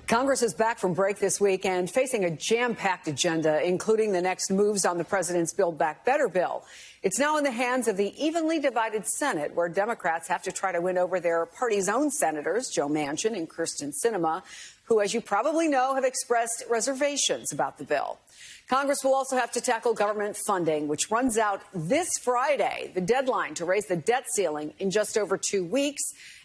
Congress is back from break this week and facing a jam-packed agenda, including the next moves on the president's Build Back Better bill. It's now in the hands of the evenly divided Senate, where Democrats have to try to win over their party's own senators, Joe Manchin and Kyrsten Sinema, who, as you probably know, have expressed reservations about the bill. Congress will also have to tackle government funding, which runs out this Friday, the deadline to raise the debt ceiling in just over 2 weeks,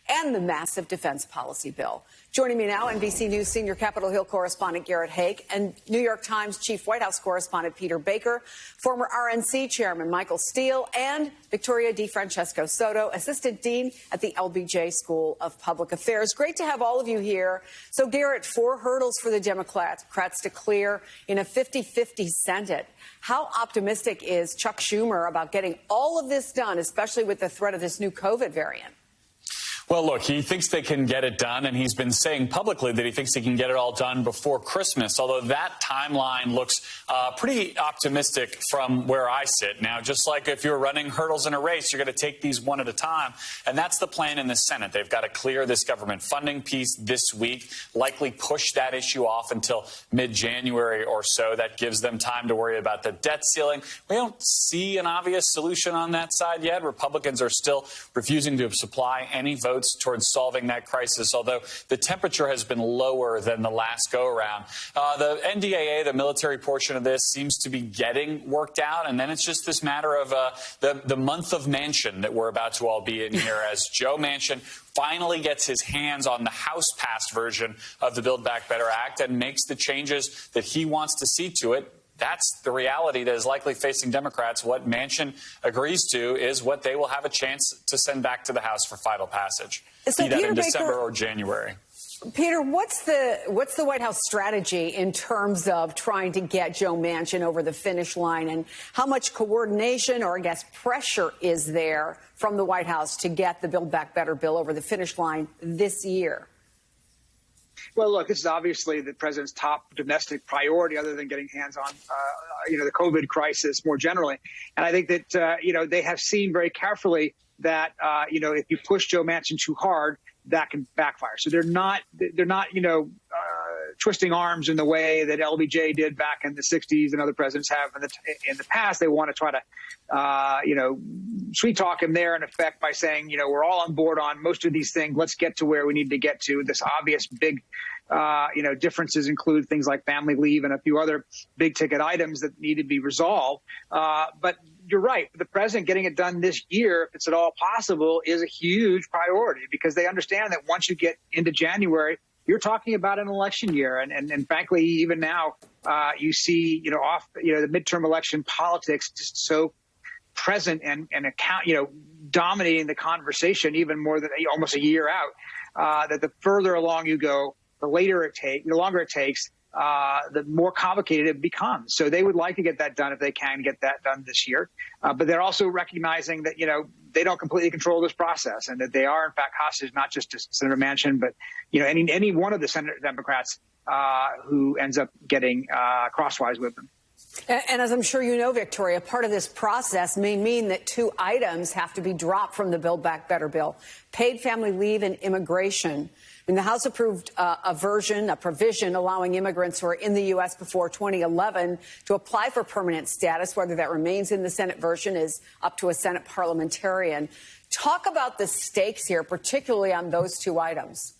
and the massive defense policy bill. Joining me now, NBC News senior Capitol Hill correspondent Garrett Haake and New York Times chief White House correspondent Peter Baker, former RNC chairman Michael Steele, and Victoria DeFrancesco Soto, assistant dean at the LBJ School of Public Affairs. Great to have all of you here. So, Garrett, 4 hurdles for the Democrats to clear in a 50-50 Senate. How optimistic is Chuck Schumer about getting all of this done, especially with the threat of this new COVID variant? Well, look, he thinks they can get it done, and he's been saying publicly that he thinks he can get it all done before Christmas, although that timeline looks pretty optimistic from where I sit. Now, just like if you're running hurdles in a race, you're going to take these one at a time, and that's the plan in the Senate. They've got to clear this government funding piece this week, likely push that issue off until mid-January or so. That gives them time to worry about the debt ceiling. We don't see an obvious solution on that side yet. Republicans are still refusing to supply any votes towards solving that crisis, although the temperature has been lower than the last go-around. The NDAA, the military portion of this, seems to be getting worked out, and then it's just this matter of the month of Manchin that we're about to all be in here as Joe Manchin finally gets his hands on the House-passed version of the Build Back Better Act and makes the changes that he wants to see to it. That's the reality that is likely facing Democrats. What Manchin agrees to is what they will have a chance to send back to the House for final passage, so either in Baker, December or January. Peter, what's the White House strategy in terms of trying to get Joe Manchin over the finish line, and how much coordination or, I guess, pressure is there from the White House to get the Build Back Better bill over the finish line this year? Well, look, this is obviously the president's top domestic priority, other than getting hands on, the COVID crisis more generally. And I think that, they have seen very carefully that, if you push Joe Manchin too hard, that can backfire. So they're not twisting arms in the way that LBJ did back in the 60s and other presidents have in the past. They want to try to, sweet talk him there, in effect, by saying, we're all on board on most of these things. Let's get to where we need to get to. This obvious big, differences include things like family leave and a few other big ticket items that need to be resolved. But you're right. The president getting it done this year, if it's at all possible, is a huge priority, because they understand that once you get into January, you're talking about an election year. And frankly, even now, you see, the midterm election politics just so present and dominating the conversation even more than almost a year out, that the further along you go, the longer it takes, the more complicated it becomes. So they would like to get that done if they can get that done this year. But they're also recognizing that, they don't completely control this process, and that they are, in fact, hostage not just to Senator Manchin, but, any one of the Senate Democrats who ends up getting crosswise with them. And as I'm sure you know, Victoria, part of this process may mean that 2 items have to be dropped from the Build Back Better bill: paid family leave and immigration. I mean, the House approved a provision allowing immigrants who are in the U.S. before 2011 to apply for permanent status. Whether that remains in the Senate version is up to a Senate parliamentarian. Talk about the stakes here, particularly on those 2 items.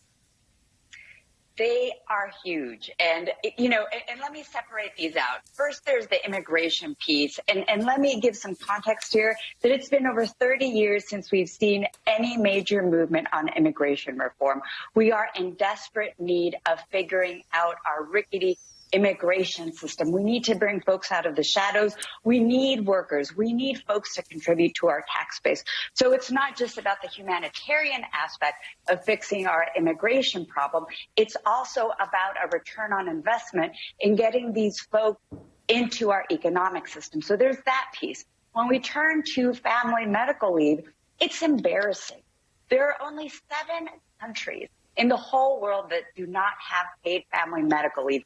They are huge. And let me separate these out. First, there's the immigration piece. And let me give some context here that it's been over 30 years since we've seen any major movement on immigration reform. We are in desperate need of figuring out our rickety immigration system. We need to bring folks out of the shadows. We need workers. We need folks to contribute to our tax base. So it's not just about the humanitarian aspect of fixing our immigration problem. It's also about a return on investment in getting these folks into our economic system. So there's that piece. When we turn to family medical leave, it's embarrassing. There are only 7 countries in the whole world that do not have paid family medical leave.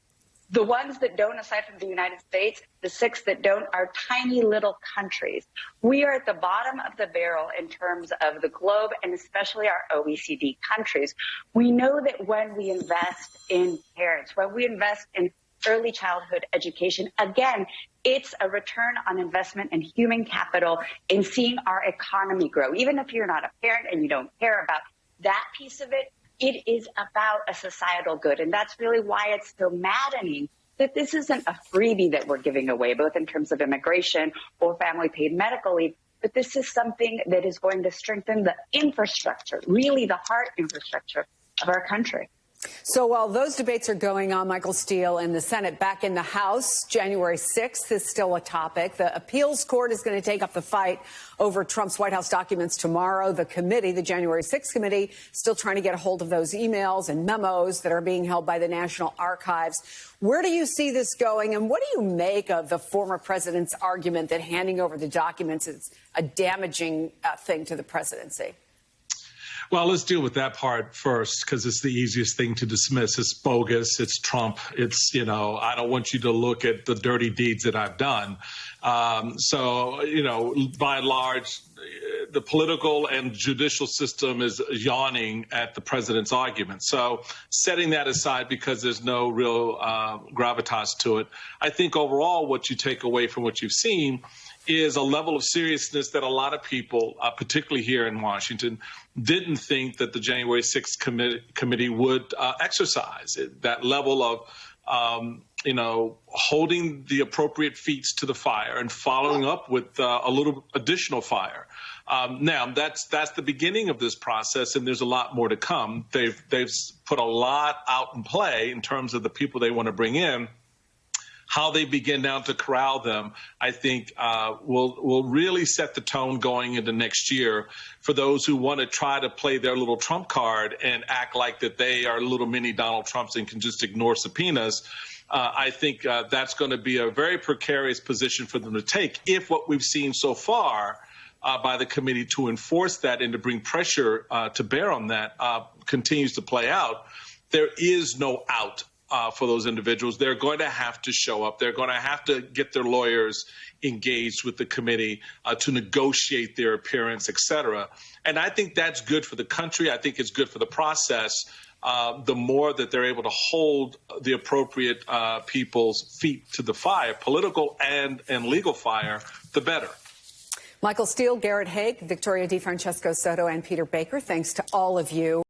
The ones that don't, aside from the United States, the 6 that don't, are tiny little countries. We are at the bottom of the barrel in terms of the globe, and especially our OECD countries. We know that when we invest in parents, when we invest in early childhood education, again, it's a return on investment in human capital in seeing our economy grow. Even if you're not a parent and you don't care about that piece of it, it is about a societal good. And that's really why it's so maddening that this isn't a freebie that we're giving away, both in terms of immigration or family paid medical leave, but this is something that is going to strengthen the infrastructure, really the heart infrastructure of our country. So while those debates are going on, Michael Steele, in the Senate, back in the House, January 6th is still a topic. The appeals court is going to take up the fight over Trump's White House documents tomorrow. The committee, the January 6th committee, still trying to get a hold of those emails and memos that are being held by the National Archives. Where do you see this going, and what do you make of the former president's argument that handing over the documents is a damaging thing to the presidency? Well, let's deal with that part first, because it's the easiest thing to dismiss. It's bogus. It's Trump. It's, I don't want you to look at the dirty deeds that I've done. So, by and large, the political and judicial system is yawning at the president's argument. So setting that aside, because there's no real gravitas to it, I think overall what you take away from what you've seen is a level of seriousness that a lot of people, particularly here in Washington, didn't think that the January 6th committee would exercise. That level of, holding the appropriate feet to the fire and following up with a little additional fire. Now, that's the beginning of this process, and there's a lot more to come. They've put a lot out in play in terms of the people they want to bring in. How they begin now to corral them, I think, will really set the tone going into next year for those who want to try to play their little Trump card and act like that they are little mini Donald Trumps and can just ignore subpoenas. I think that's going to be a very precarious position for them to take if what we've seen so far by the committee to enforce that and to bring pressure to bear on that continues to play out. There is no out for those individuals. They're going to have to show up. They're going to have to get their lawyers engaged with the committee to negotiate their appearance, et cetera. And I think that's good for the country. I think it's good for the process. The more that they're able to hold the appropriate people's feet to the fire, political and legal fire, the better. Michael Steele, Garrett Haake, Victoria DeFrancesco Soto, and Peter Baker, thanks to all of you.